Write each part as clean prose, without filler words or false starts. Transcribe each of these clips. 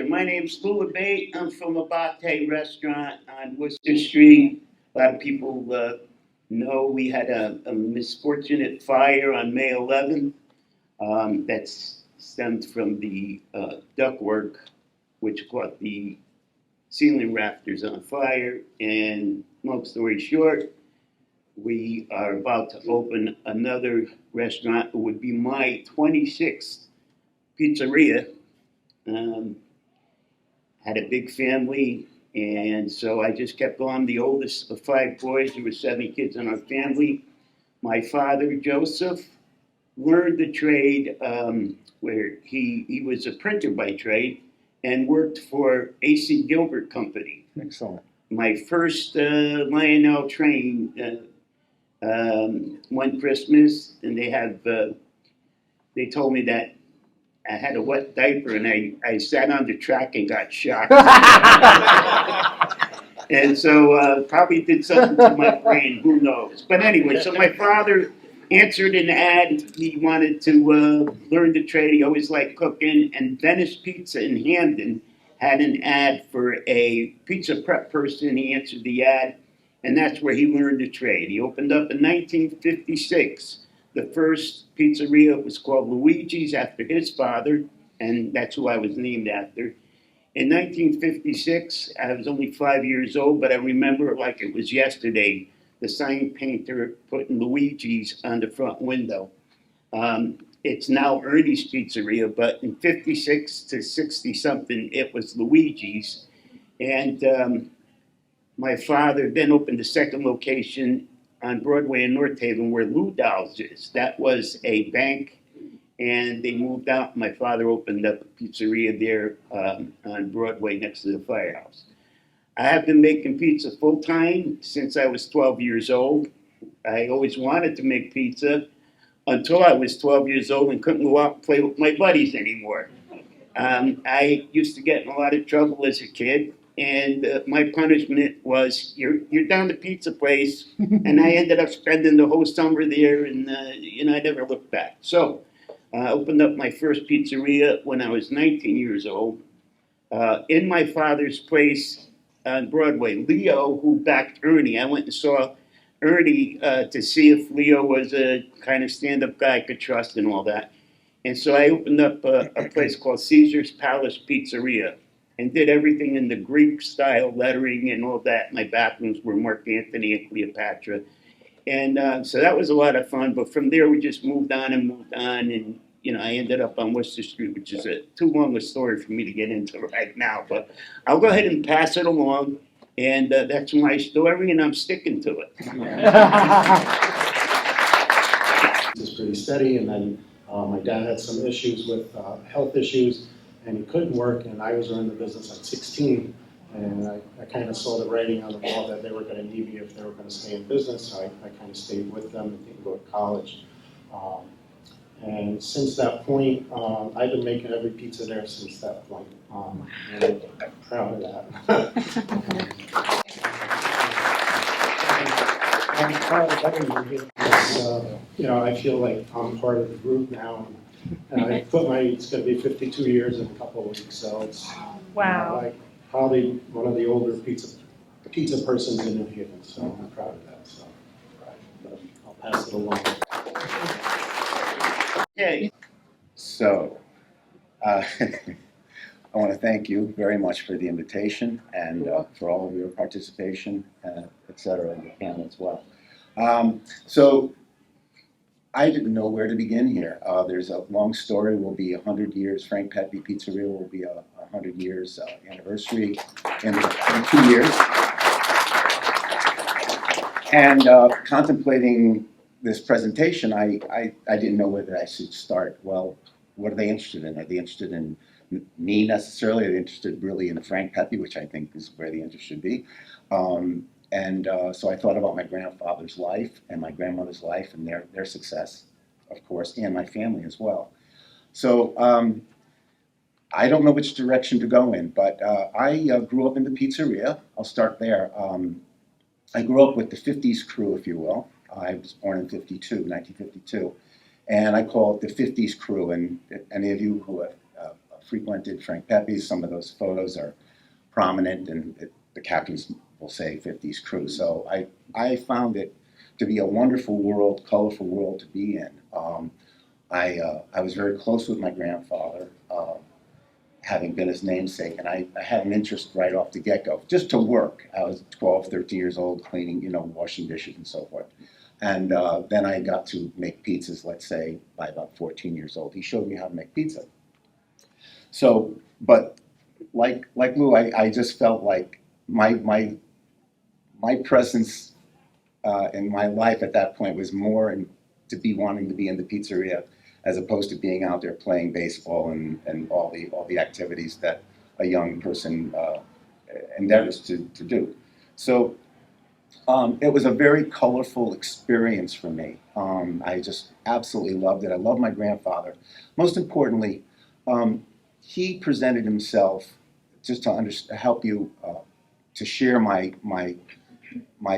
My name's Abate. I'm from Abate restaurant on Worcester Street. A lot of people know we had a misfortunate fire on May 11th. That stemmed from the ductwork, which caught the ceiling rafters on fire. And long story short, we are about to open another restaurant. It would be my 26th pizzeria. Um, had a big family, and so I just kept on. The oldest of five boys. There were seven kids in our family. My father, Joseph, learned the trade where he was a printer by trade and worked for A.C. Gilbert Company. Excellent. My first Lionel train one Christmas, and they told me that I had a wet diaper, and I sat on the track and got shocked. And so probably did something to my brain, who knows. But anyway, so my father answered an ad. He wanted to learn the trade. He always liked cooking. And Venice Pizza in Hamden had an ad for a pizza prep person. He answered the ad, and that's where he learned the trade. He opened up in 1956. The first pizzeria was called Luigi's after his father, and that's who I was named after. In 1956, I was only 5 years old, but I remember it like it was yesterday. The sign painter putting Luigi's on the front window. It's now Ernie's Pizzeria, but in 56 to 60 something, it was Luigi's. And my father then opened a second location on Broadway in North Haven where Lou Dolls is. That was a bank, and they moved out. My father opened up a pizzeria there on Broadway next to the firehouse. I have been making pizza full time since I was 12 years old. I always wanted to make pizza until I was 12 years old and couldn't go out and play with my buddies anymore. I used to get in a lot of trouble as a kid, and my punishment was you're down the pizza place, and I ended up spending the whole summer there, and I never looked back. So I opened up my first pizzeria when I was 19 years old in my father's place on Broadway. Leo, who backed Ernie, I went and saw Ernie to see if Leo was a kind of stand-up guy I could trust and all that. And so I opened up a place called Caesar's Palace Pizzeria and did everything in the Greek style lettering and all that. My bathrooms were Mark Antony and Cleopatra. And so that was a lot of fun. But from there, we just moved on and moved on. And, I ended up on Worcester Street, which is too long a story for me to get into right now. But I'll go ahead and pass it along. And that's my story, and I'm sticking to it. It's pretty steady, and then my dad had some issues with health issues, and he couldn't work, and I was running the business at 16, and I kind of saw the writing on the wall that they were going to need me if they were going to stay in business, so I kind of stayed with them and didn't go to college. And since that point, I've been making every pizza there since that point, and I'm proud of that. I'm proud of everything. I feel like I'm part of the group now. And it's going to be 52 years in a couple of weeks, so it's like probably one of the older pizza persons in New Haven, so I'm proud of that. So I'll pass it along. Yeah. So, I want to thank you very much for the invitation and for all of your participation, et cetera, and the panel as well. So, I didn't know where to begin here. There's a long story. Will be 100 years. Frank Pepe Pizzeria will be 100 years anniversary in 2 years. And contemplating this presentation, I didn't know whether I should start. Well, what are they interested in? Are they interested in me necessarily? Are they interested really in Frank Pepe, which I think is where the interest should be? So I thought about my grandfather's life and my grandmother's life and their success, of course, and my family as well. So I don't know which direction to go in, but I grew up in the pizzeria. I'll start there. I grew up with the 50s crew, if you will. I was born in 1952, and I call it the 50s crew. And any of you who are frequented Frank Pepe's. Some of those photos are prominent, and the captains will say 50s crew. So I found it to be a wonderful world, colorful world to be in. I was very close with my grandfather, having been his namesake, and I had an interest right off the get-go, just to work. I was 12, 13 years old, cleaning, washing dishes and so forth. And then I got to make pizzas, let's say, by about 14 years old. He showed me how to make pizza. So, but like Lou, I just felt like my presence in my life at that point was more to be wanting to be in the pizzeria as opposed to being out there playing baseball and all the activities that a young person endeavors to do. So it was a very colorful experience for me. I just absolutely loved it. I love my grandfather. Most importantly, he presented himself, just to help you to share my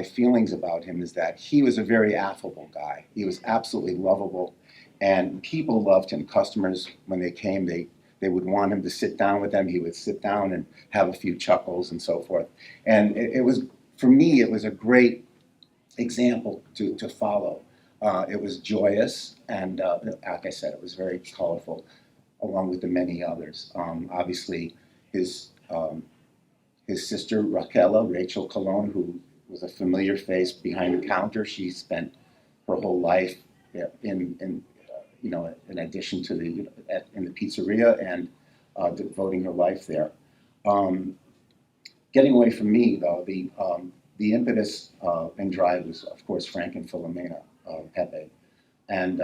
feelings about him, is that he was a very affable guy. He was absolutely lovable, and people loved him. Customers, when they came, they would want him to sit down with them. He would sit down and have a few chuckles and so forth. And it was, for me, it was a great example to follow. It was joyous, and like I said, it was very colorful, along with the many others. Obviously, his sister Rachel Colon, who was a familiar face behind the counter. She spent her whole life in addition to in the pizzeria, and devoting her life there. Getting away from me, though, the impetus and drive was, of course, Frank and Filomena Pepe, and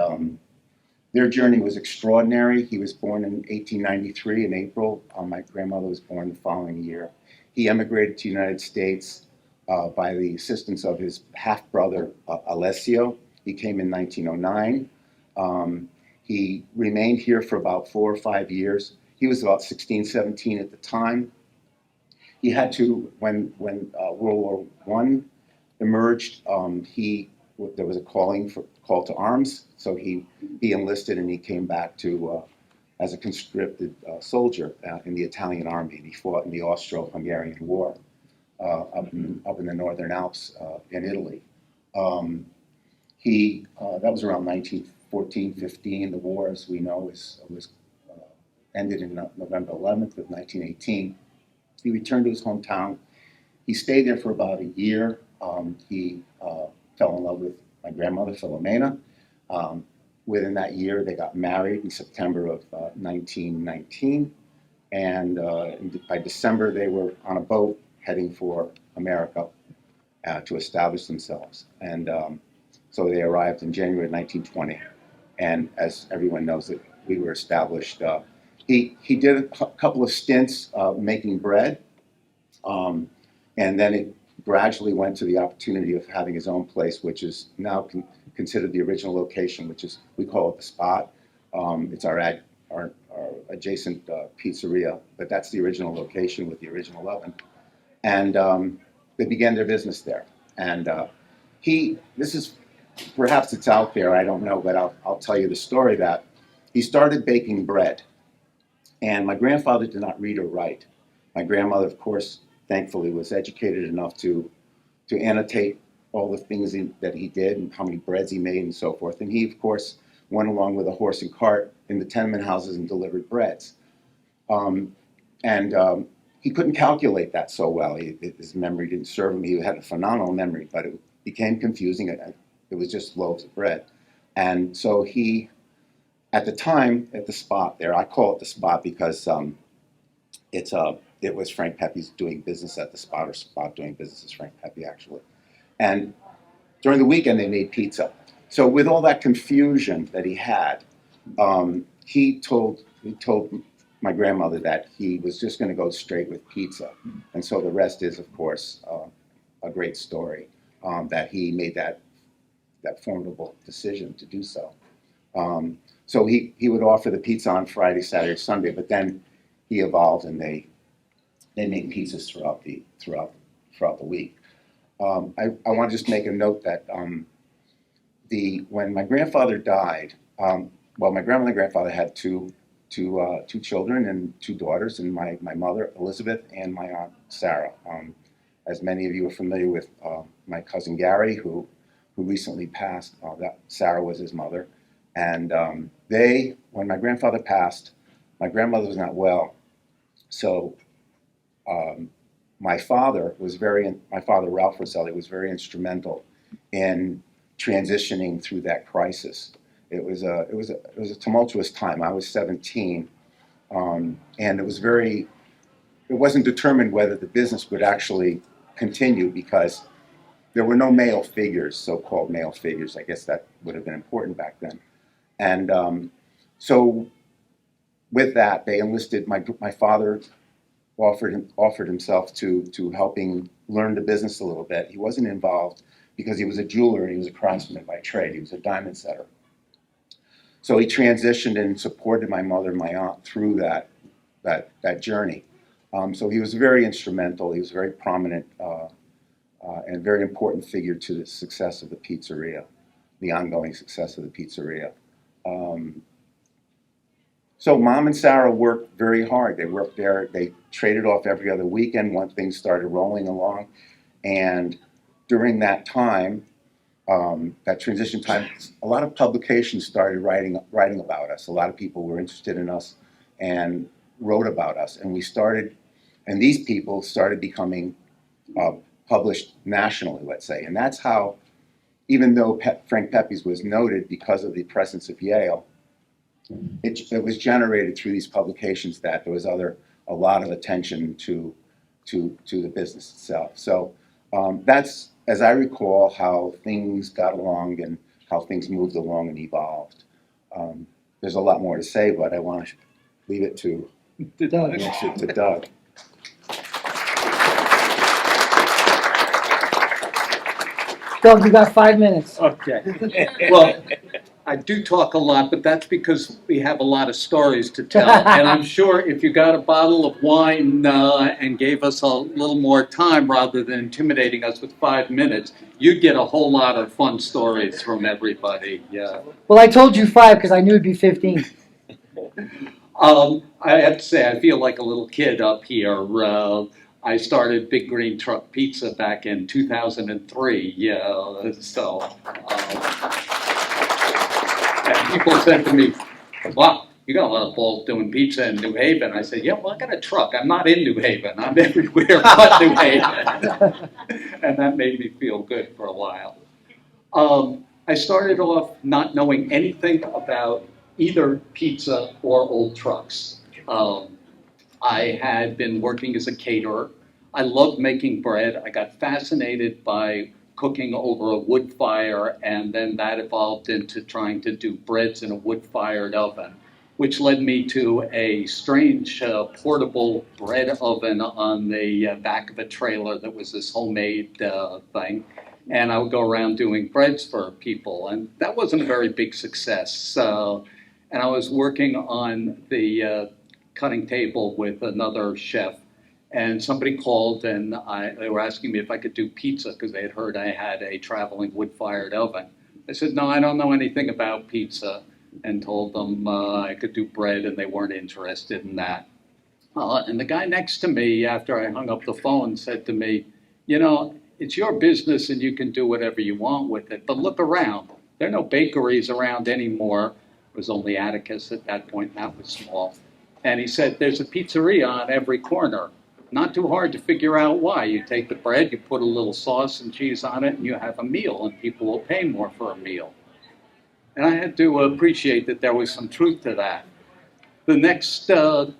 their journey was extraordinary. He was born in 1893 in April. My grandmother was born the following year. He emigrated to the United States by the assistance of his half-brother, Alessio. He came in 1909. He remained here for about 4 or 5 years. He was about 16, 17 at the time. He had to, when World War I emerged, there was a call to arms, so he enlisted, and he came back to as a conscripted soldier in the Italian army, and he fought in the Austro-Hungarian War up in the Northern Alps in Italy. That was around 1914-15. The war, as we know, was ended in November 11th of 1918. He returned to his hometown. He stayed there for about a year. He fell in love with my grandmother, Filomena. Within that year, they got married in September of 1919. And by December, they were on a boat heading for America to establish themselves. And so they arrived in January of 1920. And as everyone knows, that we were established. He did a couple of stints making bread. And then it gradually went to the opportunity of having his own place, which is now considered the original location, which is, we call it the Spot. It's our adjacent pizzeria, but that's the original location with the original oven. And they began their business there. And this is, perhaps it's out there, I don't know, but I'll tell you the story that he started baking bread. And my grandfather did not read or write. My grandmother, of course, thankfully, was educated enough to annotate all the things that he did and how many breads he made and so forth. And he, of course, went along with a horse and cart in the tenement houses and delivered breads. He couldn't calculate that so well. His memory didn't serve him. He had a phenomenal memory, but it became confusing. It was just loaves of bread. And so he, at the time, at the Spot there, I call it the Spot because it was Frank Pepe's doing business at the Spot, or Spot doing business as Frank Pepe, actually. And during the weekend, they made pizza. So with all that confusion that he had, he told my grandmother that he was just going to go straight with pizza. And so the rest is, of course, a great story, that he made that formidable decision to do so. So he would offer the pizza on Friday, Saturday, Sunday, but then he evolved, and they made pizzas throughout the week. I want to just make a note that when my grandfather died, my grandmother and grandfather had two two children and two daughters, and my mother, Elizabeth, and my aunt, Sarah. As many of you are familiar with my cousin Gary, who recently passed, that Sarah was his mother. And when my grandfather passed, my grandmother was not well. So my father, Ralph Rosselli, was very instrumental in transitioning through that crisis. It was a tumultuous time. I was 17, and it wasn't determined whether the business would actually continue because there were no male figures, so-called male figures. I guess that would have been important back then. And so with that, they enlisted, my father offered himself to helping learn the business a little bit. He wasn't involved because he was a jeweler and he was a craftsman by trade. He was a diamond setter. So he transitioned and supported my mother and my aunt through that journey. So he was very instrumental. He was a very prominent and very important figure to the success of the pizzeria, the ongoing success of the pizzeria. So Mom and Sarah worked very hard. They worked there. They traded off every other weekend once things started rolling along. And during that time, that transition time, a lot of publications started writing about us. A lot of people were interested in us and wrote about us. And these people started becoming published nationally, let's say. And that's how, even though Frank Pepe's was noted because of the presence of Yale, it was generated through these publications that there was a lot of attention to the business itself. So that's, as I recall, how things got along and how things moved along and evolved. There's a lot more to say, but I want to leave it to Doug. Doug, you got 5 minutes. Okay. Well, I do talk a lot, but that's because we have a lot of stories to tell. And I'm sure if you got a bottle of wine and gave us a little more time rather than intimidating us with 5 minutes, you'd get a whole lot of fun stories from everybody. Yeah. Well, I told you 5 because I knew it'd be 15. I have to say, I feel like a little kid up here. I started Big Green Truck Pizza back in 2003. Yeah, so. And people said to me, wow, you got a lot of balls doing pizza in New Haven. I said, yeah, well, I got a truck. I'm not in New Haven. I'm everywhere but New Haven. And that made me feel good for a while. I started off not knowing anything about either pizza or old trucks. I had been working as a caterer. I loved making bread. I got fascinated by cooking over a wood fire, and then that evolved into trying to do breads in a wood-fired oven, which led me to a strange portable bread oven on the back of a trailer that was this homemade thing. And I would go around doing breads for people, and that wasn't a very big success. And I was working on the cutting table with another chef, and somebody called and they were asking me if I could do pizza because they had heard I had a traveling wood-fired oven. I said, no, I don't know anything about pizza, and told them I could do bread, and they weren't interested in that. And the guy next to me, after I hung up the phone, said to me, you know, it's your business and you can do whatever you want with it, but look around. There are no bakeries around anymore. It was only Atticus at that point, and that was small. And he said, there's a pizzeria on every corner. Not too hard to figure out why. You take the bread, you put a little sauce and cheese on it, and you have a meal, and people will pay more for a meal. And I had to appreciate that there was some truth to that. The next 2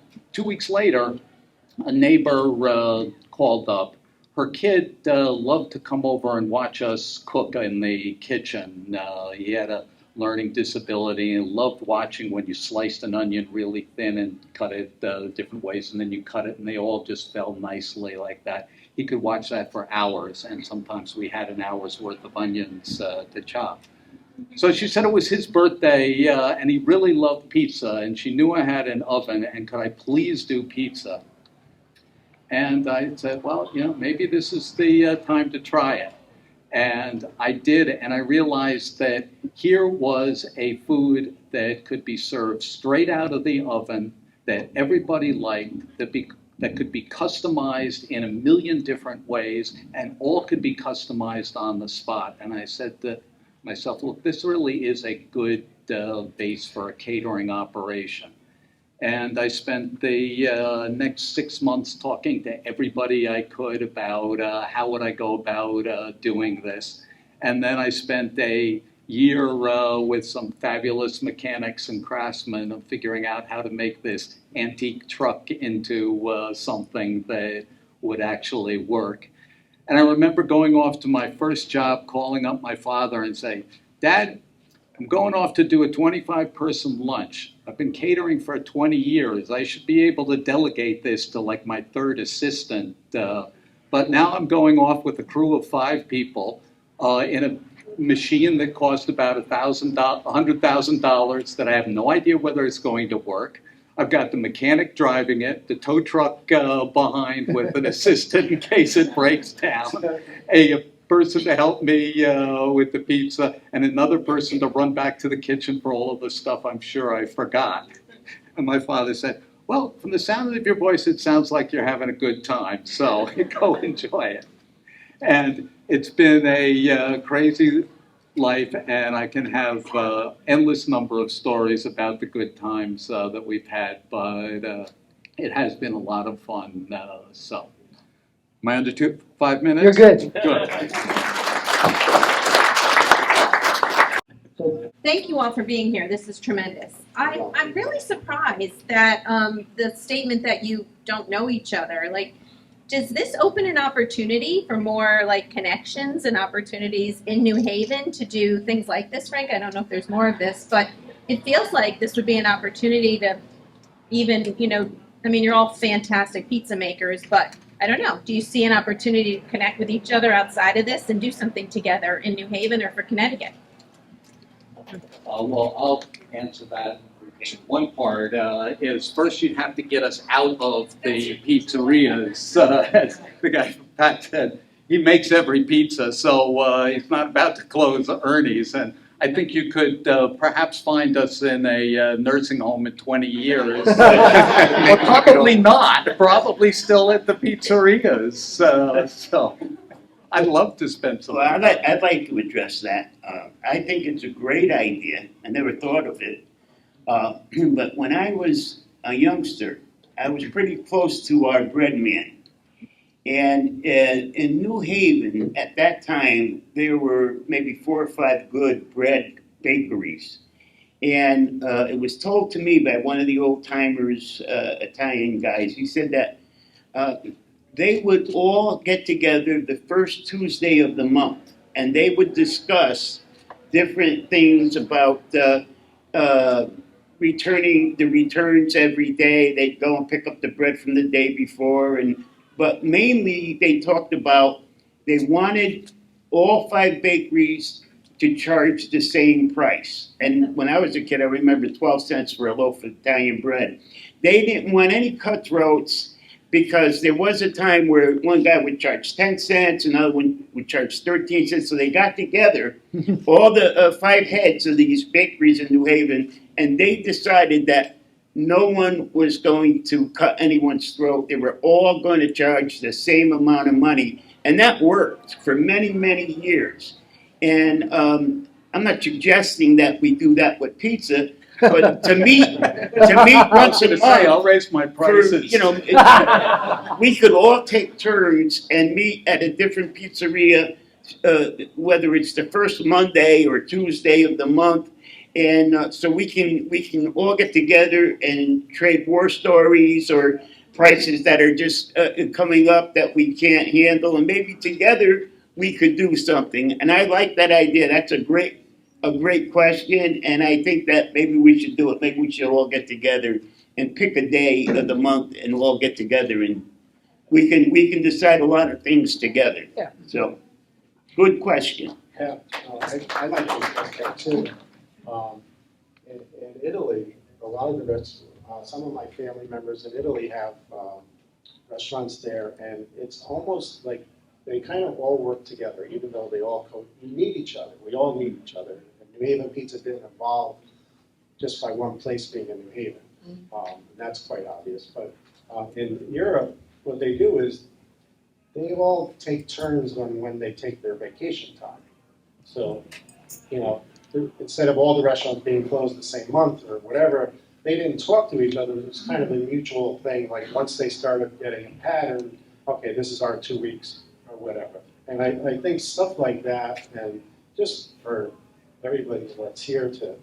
weeks later, a neighbor called up. Her kid loved to come over and watch us cook in the kitchen. He had a learning disability and loved watching when you sliced an onion really thin and cut it different ways, and then you cut it and they all just fell nicely like that. He could watch that for hours, and sometimes we had an hour's worth of onions to chop. So she said it was his birthday and he really loved pizza, and she knew I had an oven, and could I please do pizza? And I said, well, you know, maybe this is the time to try it. And I did, and I realized that here was a food that could be served straight out of the oven, that everybody liked, that could be customized in a million different ways, and all could be customized on the spot. And I said to myself, look, this really is a good base for a catering operation. And I spent the next 6 months talking to everybody I could about how would I go about doing this. And then I spent a year with some fabulous mechanics and craftsmen of figuring out how to make this antique truck into something that would actually work. And I remember going off to my first job, calling up my father and saying, Dad, I'm going off to do a 25-person lunch. I've been catering for 20 years. I should be able to delegate this to like my third assistant. But now I'm going off with a crew of 5 people in a machine that cost about $100,000 that I have no idea whether it's going to work. I've got the mechanic driving it, the tow truck behind with an assistant in case it breaks down, a person to help me with the pizza, and another person to run back to the kitchen for all of the stuff I'm sure I forgot. And my father said, well, from the sound of your voice, it sounds like you're having a good time, so go enjoy it. And it's been a crazy life, and I can have endless number of stories about the good times that we've had, but it has been a lot of fun, so. Am I under 5 minutes? You're good. Good. Thank you all for being here. This is tremendous. I'm really surprised that the statement that you don't know each other, like, does this open an opportunity for more like connections and opportunities in New Haven to do things like this, Frank? I don't know if there's more of this, but it feels like this would be an opportunity to even, I mean, you're all fantastic pizza makers, but I don't know. Do you see an opportunity to connect with each other outside of this and do something together in New Haven or for Connecticut? Well, I'll answer that. One part is first you'd have to get us out of the pizzerias. As the guy from Pat said, he makes every pizza, so he's not about to close Ernie's. And I think you could perhaps find us in a nursing home in 20 years. Or probably not, probably still at the pizzerias. So I'd love to spend some Well, time. I'd like to address that. I think it's a great idea. I never thought of it. But when I was a youngster, I was pretty close to our bread man. And in New Haven, at that time, there were maybe 4 or 5 good bread bakeries. And it was told to me by one of the old timers, Italian guys, he said that they would all get together the first Tuesday of the month, and they would discuss different things about returning the returns every day. They'd go and pick up the bread from the day before, but mainly they talked about they wanted all 5 bakeries to charge the same price. And when I was a kid, I remember 12 cents for a loaf of Italian bread. They didn't want any cutthroats, because there was a time where one guy would charge 10 cents, another one would charge 13 cents. So they got together, all the 5 heads of these bakeries in New Haven, and they decided that no one was going to cut anyone's throat. They were all going to charge the same amount of money. And that worked for many, many years. And I'm not suggesting that we do that with pizza, but to meet once a month, I'll raise my prices. we could all take turns and meet at a different pizzeria, whether it's the first Monday or Tuesday of the month, and so we can all get together and trade war stories or prices that are just coming up that we can't handle, and maybe together we could do something. And I like that idea. That's a great question, and I think that maybe we should do it. Maybe we should all get together and pick a day of the month and all get together, and we can decide a lot of things together. Yeah. So, good question. Yeah, I like that too. In Italy, a lot of some of my family members in Italy have restaurants there, and it's almost like they kind of all work together, even though they all you need each other. We all need each other. And New Haven Pizza didn't evolve just by one place being in New Haven. And that's quite obvious. But in Europe, what they do is they all take turns on when they take their vacation time. So, you know, instead of all the restaurants being closed the same month or whatever, they didn't talk to each other. It was kind of a mutual thing. Like once they started getting a pattern, okay, this is our 2 weeks or whatever. And I think stuff like that, and just for everybody that's here to,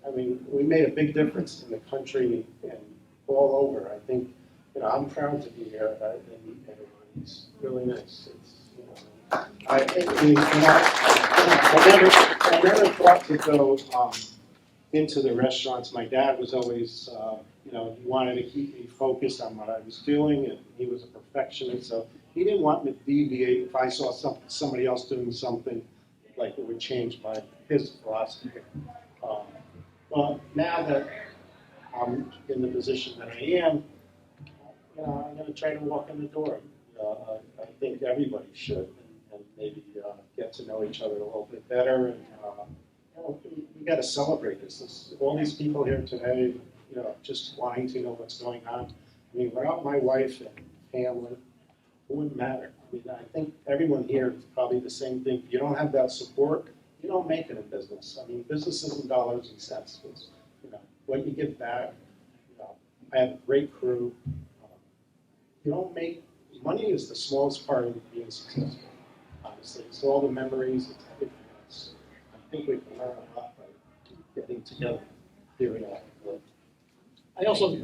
I mean, we made a big difference in the country and all over. I think, you know, I'm proud to be here, and it's really nice. It's, you know, I think I never thought to go into the restaurants. My dad was always, you know, he wanted to keep me focused on what I was doing, and he was a perfectionist, so he didn't want me to deviate if I saw somebody else doing something like it would change his philosophy. Well, now that I'm in the position that I am, you know, I'm going to try to walk in the door. I think everybody should, and maybe get to know each other a little bit better. And you know, we got to celebrate this. All these people here today, you know, just wanting to know what's going on. I mean, without my wife and family, it wouldn't matter. I mean, I think everyone here is probably the same thing. If you don't have that support, you don't make it in business. I mean, business isn't dollars and cents. It's, you know, what you give back. You know, I have a great crew. You don't make, money is the smallest part of being successful, honestly. It's all the memories, it's everything else. I think we can learn a lot by getting together here and there. I also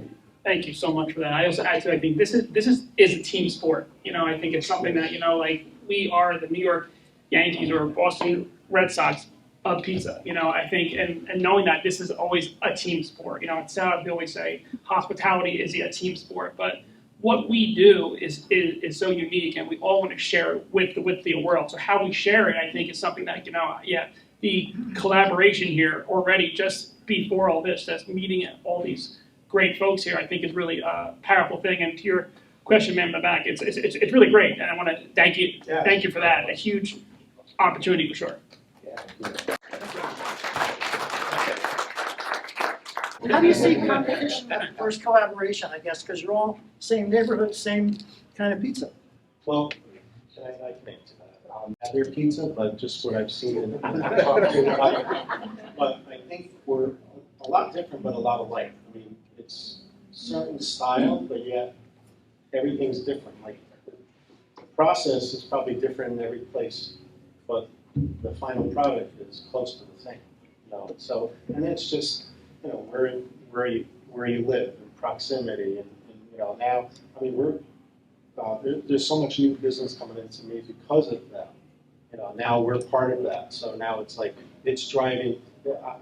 thank you so much for that. I also actually I think this is a team sport. You know, I think it's something that, you know, like we are the New York Yankees or Boston Red Sox of pizza. You know, I think and knowing that this is always a team sport. You know, it's how they always say hospitality is a team sport, but what we do is so unique, and we all want to share it with the world. So how we share it, I think, is something that, you know, yeah, the collaboration here already just before all this, that's meeting all these great folks here, I think is really a powerful thing. And to your question, ma'am, in the back, it's really great, and I want to thank you for that. A huge opportunity for sure. How do you see competition versus collaboration, I guess, because you're all same neighborhood, same kind of pizza? Well, I can answer that. Have their pizza, but just what I've seen in but I think we're a lot different, but a lot alike. I mean, it's certain style, but yet everything's different. Like the process is probably different in every place, but the final product is close to the same. You know, so and it's just, you know, where you live, and proximity, and you know, now, I mean, we're there's so much new business coming into me because of that. You know, now we're part of that. So now it's like it's driving.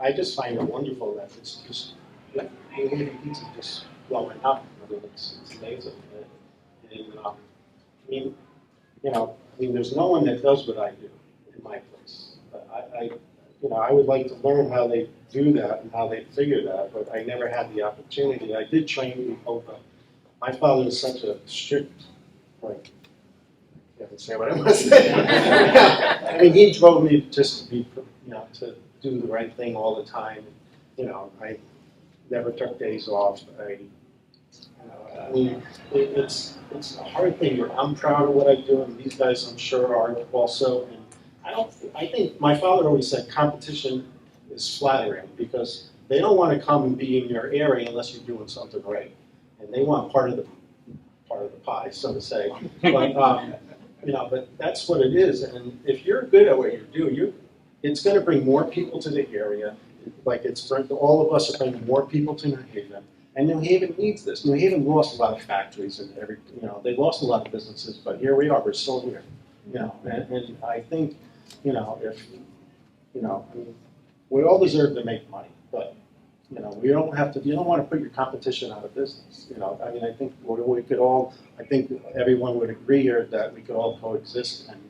I just find it wonderful that it's just like pizza just blowing up. I mean, it's amazing. And I mean, you know, there's no one that does what I do in my place. You know, I would like to learn how they do that and how they figure that, but I never had the opportunity. I did train people, but my father was such a strict, like, I can't say what I want to say. I mean, he drove me just to be, you know, to do the right thing all the time. You know, I never took days off. I mean, it's a hard thing. I'm proud of what I do, and these guys, I'm sure, are also. And I think my father always said competition is flattering because they don't want to come and be in your area unless you're doing something right, and they want part of the pie, so to say. But you know, but that's what it is. And if you're good at what you do, it's going to bring more people to the area. Like it's all of us are bringing more people to New Haven. And New Haven needs this. New Haven lost a lot of factories and you know, they lost a lot of businesses, but here we are, we're still here. You know, and I think, you know, if, you know, I mean, we all deserve to make money, but, you know, we don't have to, you don't want to put your competition out of business. You know, I mean, I think we could all, I think everyone would agree here that we could all coexist and,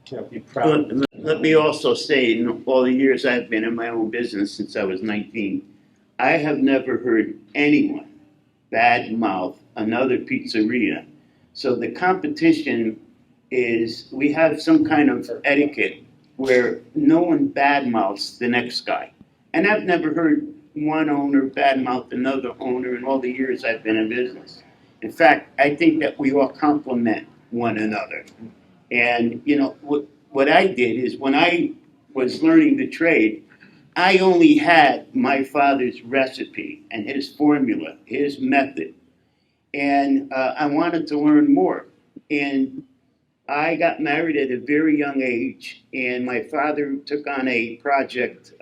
you know, be proud. Let me also say, in all the years I've been in my own business since I was 19, I have never heard anyone badmouth another pizzeria. So the competition is we have some kind of etiquette where no one badmouths the next guy. And I've never heard one owner badmouth another owner in all the years I've been in business. In fact, I think that we all complement one another. And, you know, what I did is when I was learning the trade, I only had my father's recipe and his formula, his method. And I wanted to learn more. And I got married at a very young age, and my father took on a project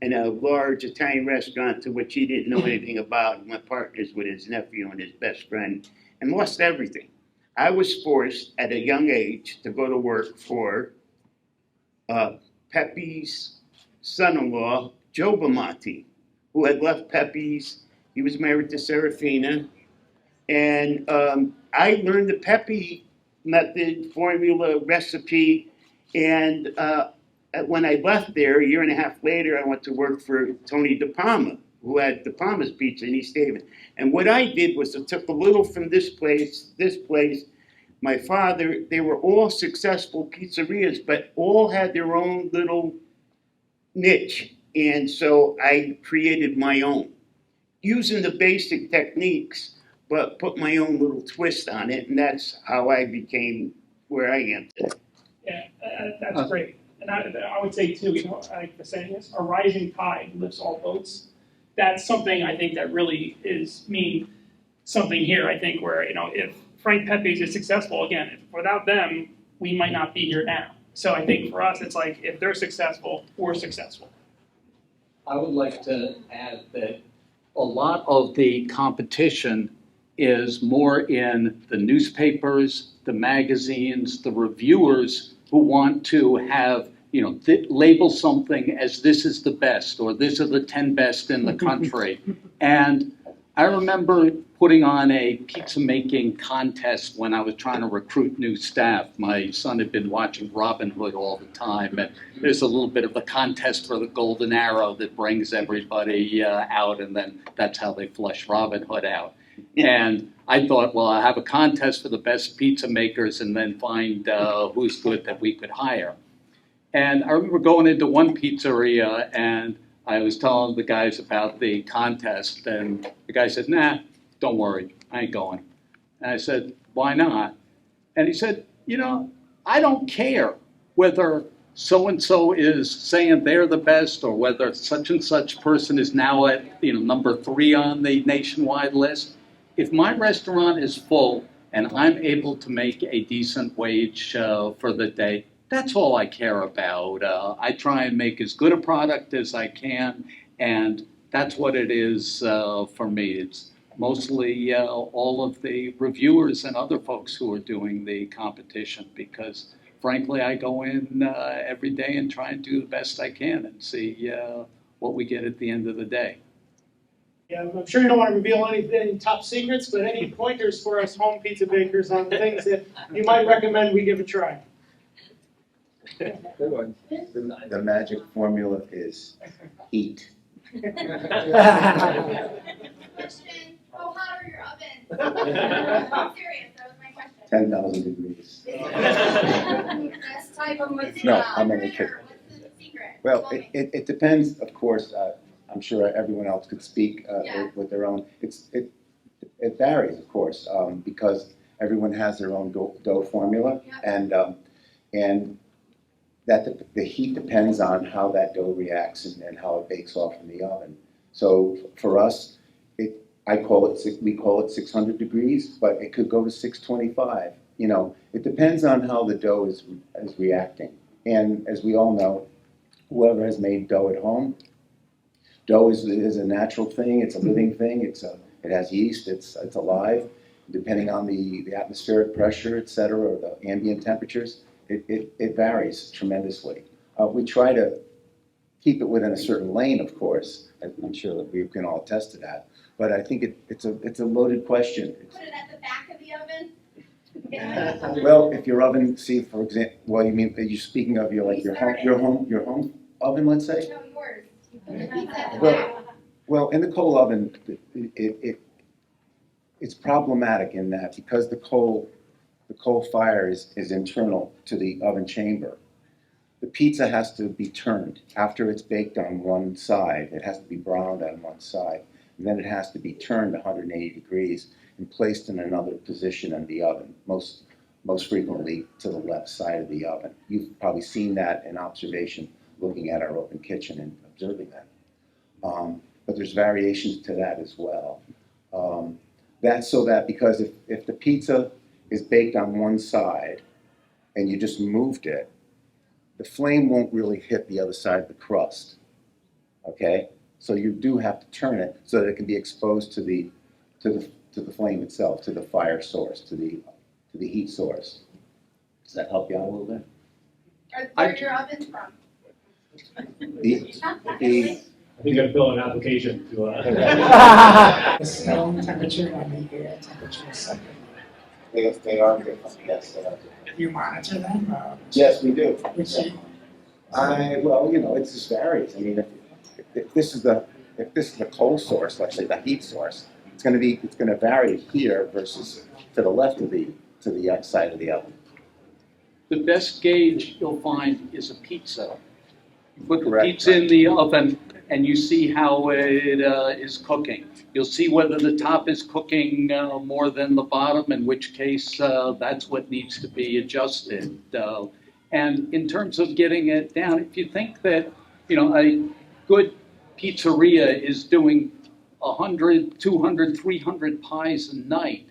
in a large Italian restaurant to which he didn't know anything about, and went partners with his nephew and his best friend, and lost everything. I was forced at a young age to go to work for Pepe's son-in-law, Joe Bamonte, who had left Pepe's. He was married to Serafina, and I learned the Pepe method, formula, recipe, and when I left there, a year and a half later, I went to work for Tony DePalma, who had DePalma's Pizza in East Haven. And what I did was I took a little from this place, my father, they were all successful pizzerias, but all had their own little niche. And so I created my own, using the basic techniques, but put my own little twist on it, and that's how I became where I am today. Yeah, that's great. And I would say too, you know, like the saying is, a rising tide lifts all boats. That's something I think that really mean something here. I think where, you know, if Frank Pepe's is successful, again, without them, we might not be here now. So I think for us, it's like, if they're successful, we're successful. I would like to add that a lot of the competition is more in the newspapers, the magazines, the reviewers who want to have, you know, label something as this is the best, or this are the 10 best in the country. And I remember putting on a pizza making contest when I was trying to recruit new staff. My son had been watching Robin Hood all the time, and there's a little bit of a contest for the golden arrow that brings everybody out, and then that's how they flush Robin Hood out. And I thought, well, I'll have a contest for the best pizza makers and then find who's good that we could hire. And I remember going into one pizzeria, and I was telling the guys about the contest, and the guy said, nah, don't worry, I ain't going. And I said, why not? And he said, you know, I don't care whether so-and-so is saying they're the best, or whether such and such person is now at, you know, number 3 on the nationwide list. If my restaurant is full and I'm able to make a decent wage for the day, that's all I care about. I try and make as good a product as I can, and that's what it is for me. It's mostly all of the reviewers and other folks who are doing the competition, because frankly, I go in every day and try and do the best I can and see what we get at the end of the day. Yeah, I'm sure you don't want to reveal any top secrets, but any pointers for us home pizza bakers on things that you might recommend we give a try? The magic formula is heat. Question, how hot are your ovens? I'm serious, that was my question. 10,000 degrees. Best type of what's No, I'm only kidding. What's the secret? Well, Tell me. it depends, of course. I'm sure everyone else could speak Yeah. with their own. It varies, of course, because everyone has their own dough formula, Yeah. and that the heat depends on how that dough reacts and how it bakes off in the oven. So for us, we call it 600 degrees, but it could go to 625. You know, it depends on how the dough is reacting. And as we all know, whoever has made dough at home, dough is a natural thing. It's a living thing. It has yeast. It's alive. Depending on the atmospheric pressure, et cetera, or the ambient temperatures, it varies tremendously. We try to keep it within a certain lane, of course. I'm sure that we can all attest to that. But I think it's a loaded question. Put it at the back of the oven? Well, if your oven, see, for example, well, you mean, are you speaking of your home oven, let's say? No, yours. You put the pizza at the Well, back. Well, in the coal oven, it's problematic in that because the coal the coal fire is internal to the oven chamber. The pizza has to be turned. After it's baked on one side, it has to be browned on one side, and then it has to be turned 180 degrees and placed in another position in the oven, most frequently to the left side of the oven. You've probably seen that in observation, looking at our open kitchen and observing that. But there's variations to that as well. That's so that because if the pizza is baked on one side and you just moved it, the flame won't really hit the other side of the crust, okay? So you do have to turn it so that it can be exposed to the flame itself, to the fire source, to the heat source. Does that help you out a little bit? Where are your ovens from? I think I'd fill an application to, The snow temperature and the air temperature is separate. They are different, yes, they are different. Do you monitor them? Yes, we do. Which Well, it just varies. I mean, if this is the coal source, let's say the heat source, it's going to vary here versus to the left of to the outside of the oven. The best gauge you'll find is a pizza. You put the Correct. pizza in the oven and you see how it is cooking. You'll see whether the top is cooking more than the bottom, in which case that's what needs to be adjusted. And in terms of getting it down, if you think that, a good pizzeria is doing 100, 200, 300 pies a night,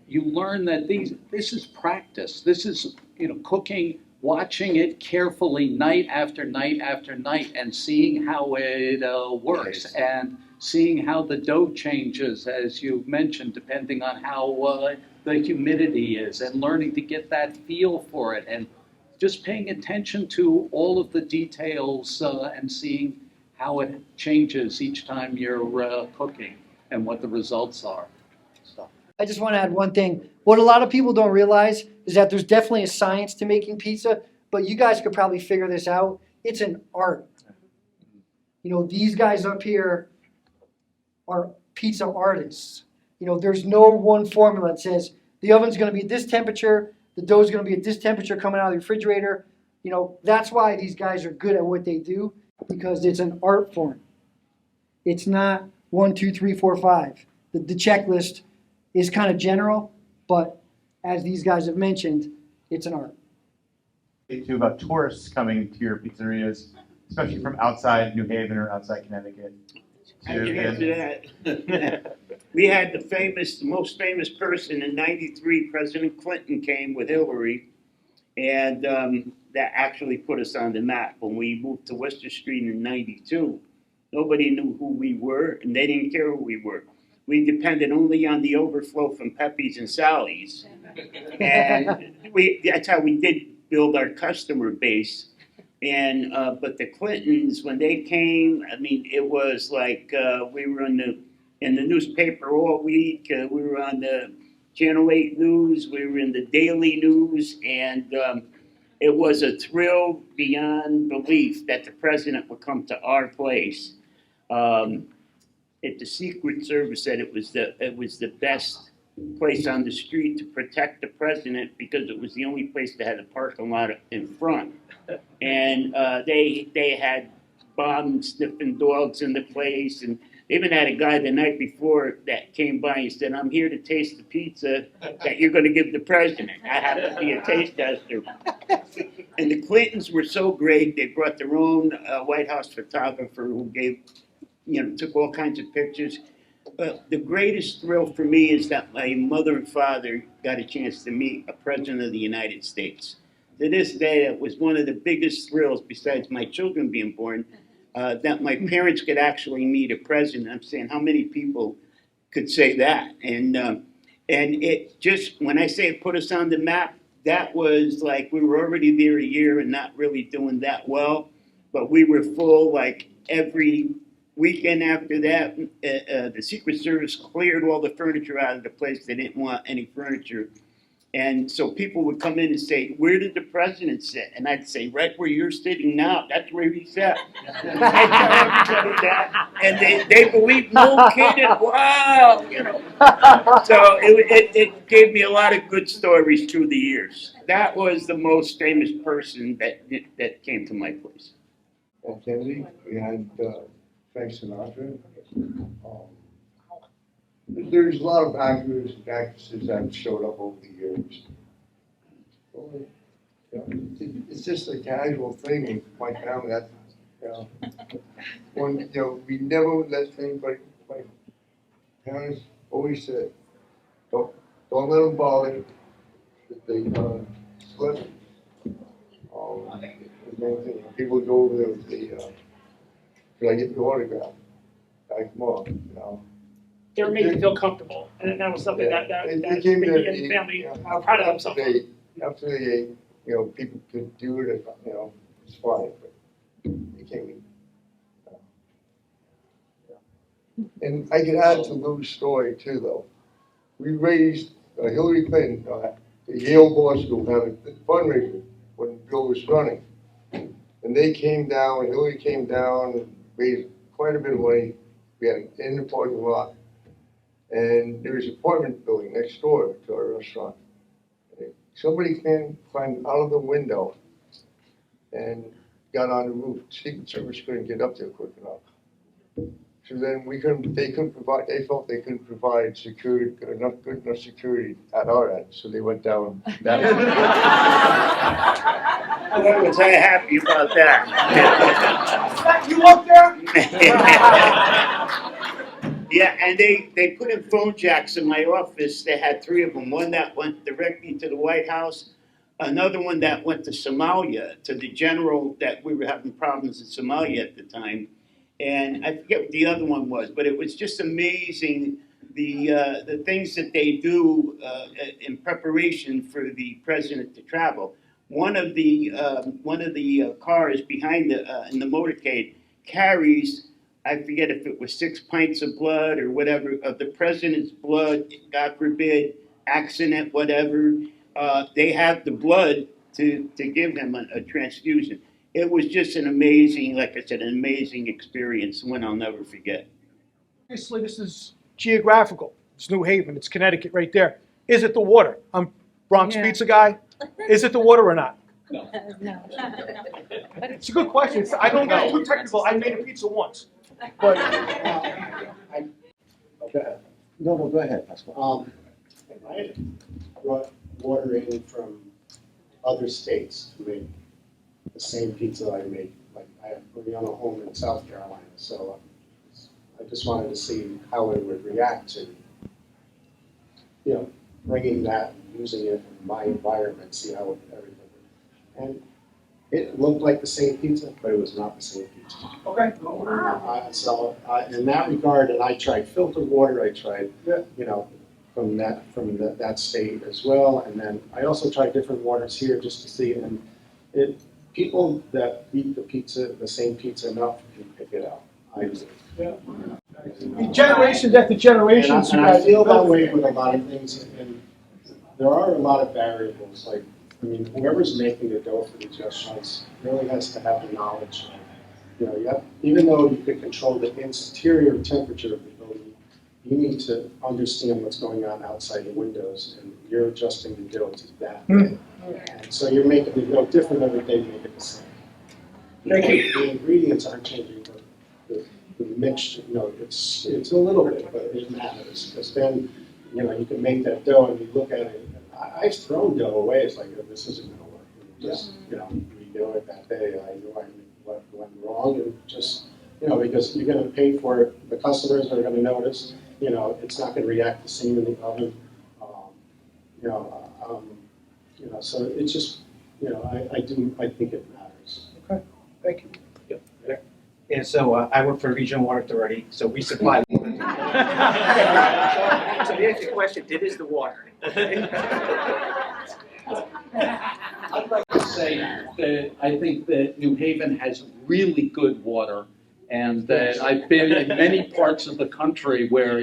you learn that this is practice. This is, cooking, watching it carefully night after night after night and seeing how it works. Yes. And seeing how the dough changes, as you mentioned, depending on how the humidity is, and learning to get that feel for it, and just paying attention to all of the details and seeing how it changes each time you're cooking and what the results are. I just want to add one thing. What a lot of people don't realize is that there's definitely a science to making pizza, but you guys could probably figure this out. It's an art. These guys up here are pizza artists. There's no one formula that says the oven's going to be at this temperature, the dough's going to be at this temperature coming out of the refrigerator. That's why these guys are good at what they do, because it's an art form. It's not 1, 2, 3, 4, 5. The checklist is kind of general, but as these guys have mentioned, it's an art. To about tourists coming to your pizzerias, especially from outside New Haven or outside Connecticut. I can answer that. We had the most famous person in '93. President Clinton came with Hillary, and that actually put us on the map. When we moved to Worcester Street in '92, nobody knew who we were, and they didn't care who we were. We depended only on the overflow from Pepe's and Sally's, and that's how we did build our customer base. And but the Clintons, when they came, I mean, it was like we were in the newspaper all week. We were on the Channel 8 News. We were in the Daily News, and it was a thrill beyond belief that the president would come to our place. The Secret Service said it was the best place on the street to protect the president because it was the only place that had a parking lot in front. And they had bomb-sniffing dogs in the place, and they even had a guy the night before that came by and said, "I'm here to taste the pizza that you're going to give the president. I happen to be a taste tester." And the Clintons were so great, they brought their own White House photographer who took all kinds of pictures. But the greatest thrill for me is that my mother and father got a chance to meet a president of the United States. To this day, it was one of the biggest thrills, besides my children being born, that my parents could actually meet a president. I'm saying, how many people could say that? And it just, when I say it put us on the map, that was like we were already there a year and not really doing that well, but we were full like every weekend after that. The Secret Service cleared all the furniture out of the place. They didn't want any furniture. And so people would come in and say, "Where did the president sit?" And I'd say, "Right where you're sitting now. That's where he sat." I'd tell everybody that, and they believe, "No kidding, wow," you know. So it gave me a lot of good stories through the years. That was the most famous person that came to my place. At Kennedy, we had Frank Sinatra. There's a lot of actors and actresses that have showed up over the years. So, you know, it's just a casual thing in my family. That, you know, we never let anybody. My parents always said, don't let them bother. They slept. The main thing, people go over there, could I get the autograph? Like, come on, you know. They were made to feel comfortable, and that was something that They came there, Mickey and family are proud of themselves. After they ate, people could do it, it's fine, but they can't eat. And I could add to Lou's story too, though. We raised Hillary Clinton, the Yale Law School, had a fundraiser when Bill was running. And they came down, Hillary came down, and raised quite a bit of money. We had an in the parking lot. And there was an apartment building next door to our restaurant. Somebody came, climbed out of the window and got on the roof. Secret Service couldn't get up there quick enough. So then they felt they couldn't provide security, good enough security at our end, so they went down that way. I was very happy about that. You up there? Yeah, and they put in phone jacks in my office. They had 3 of them. One that went directly to the White House, another one that went to Somalia, to the general that we were having problems in Somalia at the time. And I forget what the other one was, but it was just amazing the things that they do in preparation for the president to travel. One of the cars behind in the motorcade carries, I forget if it was 6 pints of blood or whatever, of the president's blood, God forbid, accident, whatever. They have the blood to give him a transfusion. It was just an amazing, like I said, an amazing experience, one I'll never forget. Obviously, this is geographical. It's New Haven, it's Connecticut right there. Is it the water? I'm Bronx pizza guy. Is it the water or not? No. It's a good question. I don't get too technical. I made a pizza once. But No, go ahead, Pascal. I brought water in from other states to make the same pizza I make. Like, I have a home in South Carolina, so I just wanted to see how it would react to, bringing that and using it in my environment, see how everything would. And it looked like the same pizza, but it was not the same pizza. okay. So in that regard, and I tried filtered water, I tried, from that state as well, and then I also tried different waters here just to see, and people that eat the same pizza enough can pick it out. Generations after generations, and I feel that way with a lot of things, and there are a lot of variables. Like, whoever's making the dough for these restaurants really has to have the knowledge of, even though you could control the interior temperature of the building, you need to understand what's going on outside the windows, and you're adjusting the dough to that. And so you're making the dough different every day, make it the same. The ingredients aren't changing, but the mixture, it's a little bit, but it matters, because then, you can make that dough and you look at it, and I've thrown dough away. It's like, this isn't going to work. And just, redo it that day. I knew what went wrong, and just, because you're going to pay for it. The customers are going to notice. It's not going to react the same in the oven. So it's just, I think it matters. Okay, thank you. And so I work for Regional Water Authority, so we supply. So to answer your question, it is the water. I'd like to say that I think that New Haven has really good water, and that I've been in many parts of the country where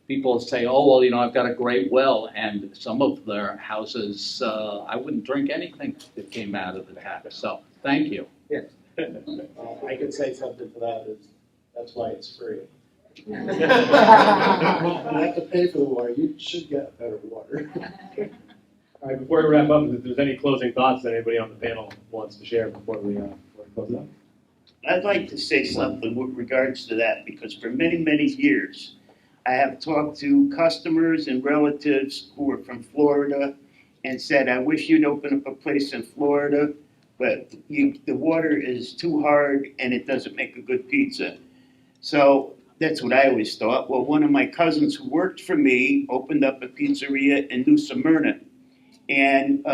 people say, oh, well, I've got a great well, and some of their houses, I wouldn't drink anything that came out of the tap. So, thank you. I could say something to that, is, that's why it's free. You have to pay for the water, you should get better water. All right, before we wrap up, if there's any closing thoughts that anybody on the panel wants to share before we close up? I'd like to say something with regards to that, because for many, many years, I have talked to customers and relatives who are from Florida and said, I wish you'd open up a place in Florida, but the water is too hard and it doesn't make a good pizza. So that's what I always thought. Well, one of my cousins who worked for me opened up a pizzeria in New Smyrna. And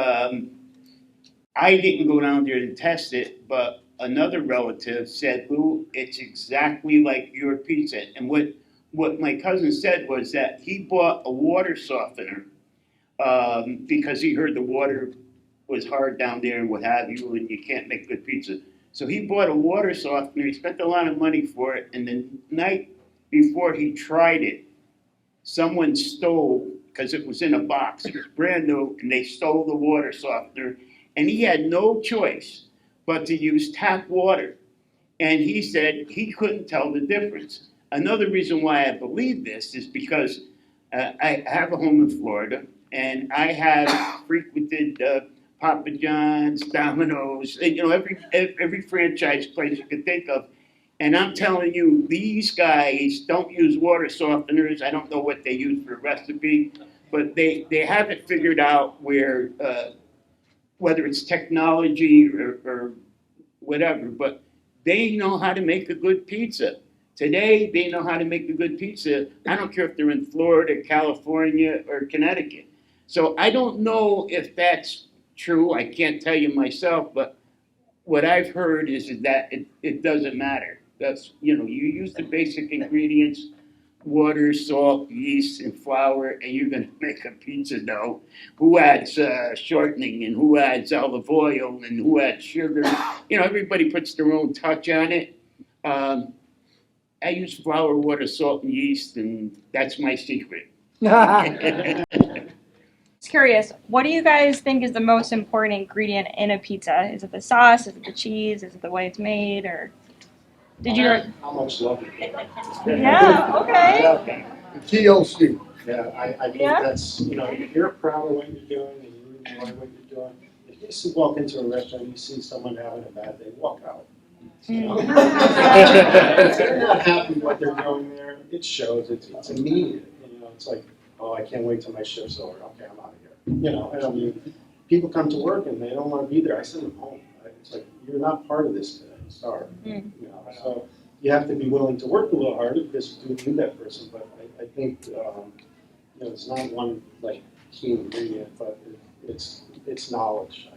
I didn't go down there to test it, but another relative said, Lou, it's exactly like your pizza. And what my cousin said was that he bought a water softener because he heard the water was hard down there and what have you, and you can't make good pizza. So he bought a water softener, he spent a lot of money for it, and the night before he tried it, someone stole, because it was in a box, it was brand new, and they stole the water softener, and he had no choice but to use tap water. And he said he couldn't tell the difference. Another reason why I believe this is because I have a home in Florida, and I have frequented Papa John's, Domino's, every franchise place you could think of. And I'm telling you, these guys don't use water softeners. I don't know what they use for a recipe, but they have it figured out where, whether it's technology or whatever, but they know how to make a good pizza. Today, they know how to make a good pizza. I don't care if they're in Florida, California, or Connecticut. So I don't know if that's true. I can't tell you myself, but what I've heard is that it doesn't matter. That's, you use the basic ingredients, water, salt, yeast, and flour, and you're gonna make a pizza dough. Who adds shortening, and who adds olive oil, and who adds sugar? Everybody puts their own touch on it. I use flour, water, salt, and yeast, and that's my secret. Just curious, what do you guys think is the most important ingredient in a pizza? Is it the sauce? Is it the cheese? Is it the way it's made? Or did you? How much love you get. Yeah. Okay. TLC. Yeah, I think Yeah. that's, if you're proud of what you're doing and you enjoy what you're doing, if you just walk into a restaurant, you see someone having a bad day, walk out. If they're not happy with what they're doing there, it shows, it's immediate. It's like, oh, I can't wait till my shift's over. Okay, I'm out of here. People come to work and they don't want to be there. I send them home. It's like, you're not part of this today. Sorry. So you have to be willing to work a little harder because you do need that person. But I think it's not one key ingredient, but it's knowledge.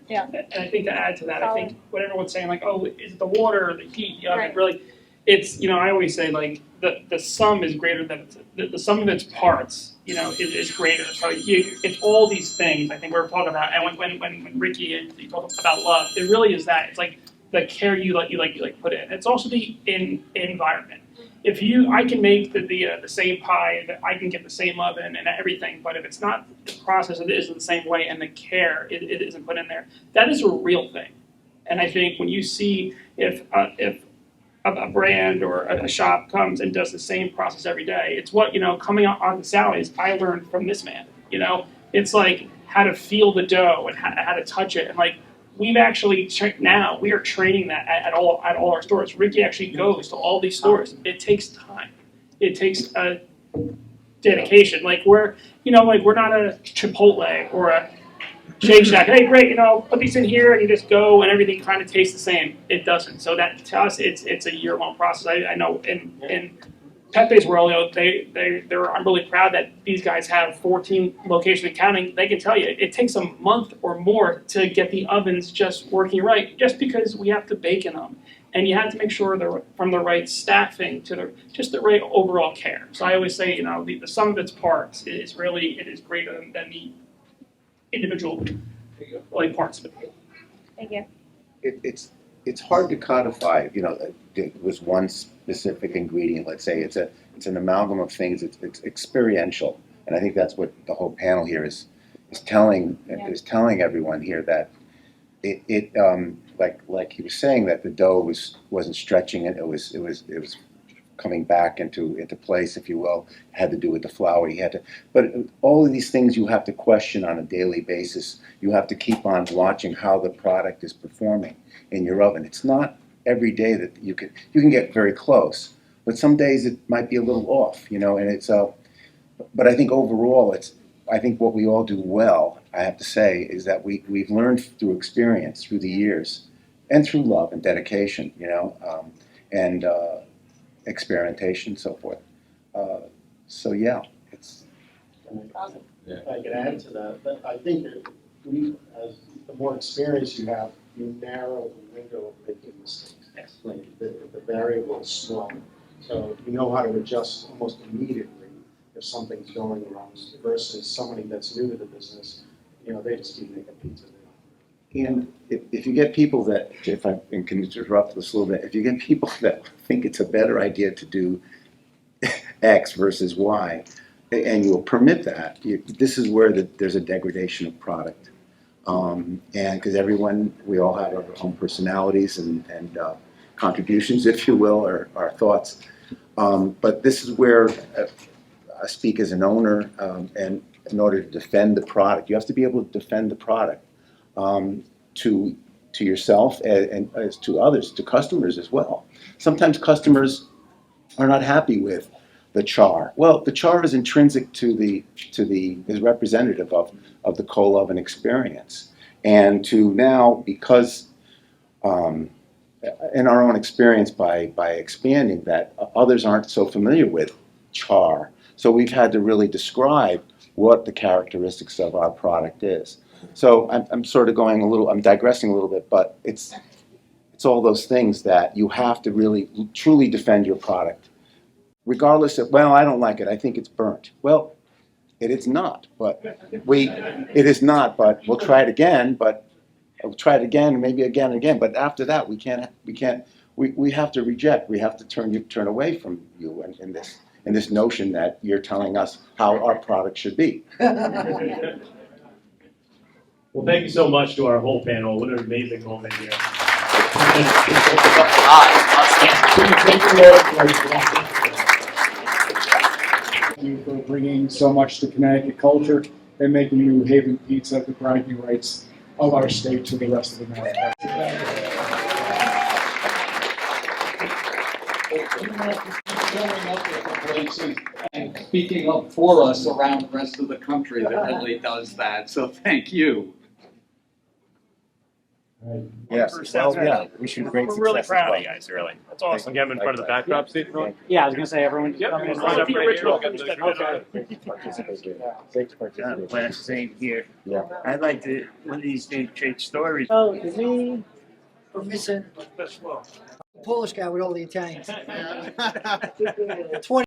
Yeah. And I think to add to that, I think what everyone's saying, oh, is it the water or the heat? Really, it's, I always say, the sum is greater than, the sum of its parts, is greater. So it's all these things, I think we're talking about, and when Ricky and you talk about love, it really is that. It's like the care you put in. It's also the environment. If I can make the same pie, I can get the same oven and everything, but if it's not the process, it isn't the same way, and the care it isn't put in there, that is a real thing. And I think when you see if a brand or a shop comes and does the same process every day, it's what, coming on the Sally's, I learned from this man. It's like how to feel the dough and how to touch it, and we've actually now we are training that at all our stores. Ricky actually goes to all these stores. It takes time. It takes a dedication. We're not a Chipotle or a Shake Shack. Hey, great, put these in here and you just go and everything kind of tastes the same. It doesn't. So that to us, it's a year-long process. I know in Pepe's world, I'm really proud that these guys have 14 locations and counting. They can tell you it takes a month or more to get the ovens just working right, just because we have to bake in them, and you have to make sure they're from the right staffing to the right overall care. So I always say, the sum of its parts is greater than the individual parts of it. Thank you. It's it's hard to codify, it was one specific ingredient, let's say, it's an amalgam of things, it's experiential. And I think that's what the whole panel here is telling everyone here, that like he was saying, that the dough wasn't stretching it, it was coming back into place, if you will. It had to do with the flour. But all of these things you have to question on a daily basis. You have to keep on watching how the product is performing in your oven. It's not every day that you can get very close, but some days it might be a little off, and it's but I think overall I think what we all do well, I have to say, is that we've learned through experience, through the years, and through love and dedication, and experimentation, so forth. So yeah, it's. If I could add to that, but I think that as the more experience you have, you narrow the window of making mistakes. Yes. Like the variable is small, so you know how to adjust almost immediately if something's going wrong, versus somebody that's new to the business, they just keep making pizza. And if you get people that, if I can interrupt this a little bit, if you get people that think it's a better idea to do X versus Y, and you'll permit that, this is where there's a degradation of product. And because we all have our own personalities and contributions, if you will, or our thoughts. But this is where I speak as an owner, and in order to defend the product, you have to be able to defend the product. To yourself and as to others, to customers as well. Sometimes customers are not happy with the char. Well, the char is intrinsic is representative of the coal oven experience. And to now, because in our own experience by expanding that, others aren't so familiar with char. So we've had to really describe what the characteristics of our product is. So I'm sort of I'm digressing a little bit, but it's all those things that you have to really truly defend your product. Regardless of, well, I don't like it, I think it's burnt. Well, it is not, but we'll try it again, maybe again and again, but after that we have to reject, we have to turn away from you in this notion that you're telling us how our product should be. Well, thank you so much to our whole panel. What an amazing moment here. Thank you for bringing so much to Connecticut culture and making New Haven pizza the bragging rights of our state to the rest of America. Showing up at the places and speaking up for us around the rest of the country that really does that. So thank you. Yes, well, yeah, we should great success. We're really proud of you guys, really. That's awesome. Get them in front of the backdrop, Steve. Yeah, I was gonna say everyone. Yep. Last same here. Yeah. I'd like to, one of these days, trade stories. Oh, me. We're missing Polish guy with all the Italians. 20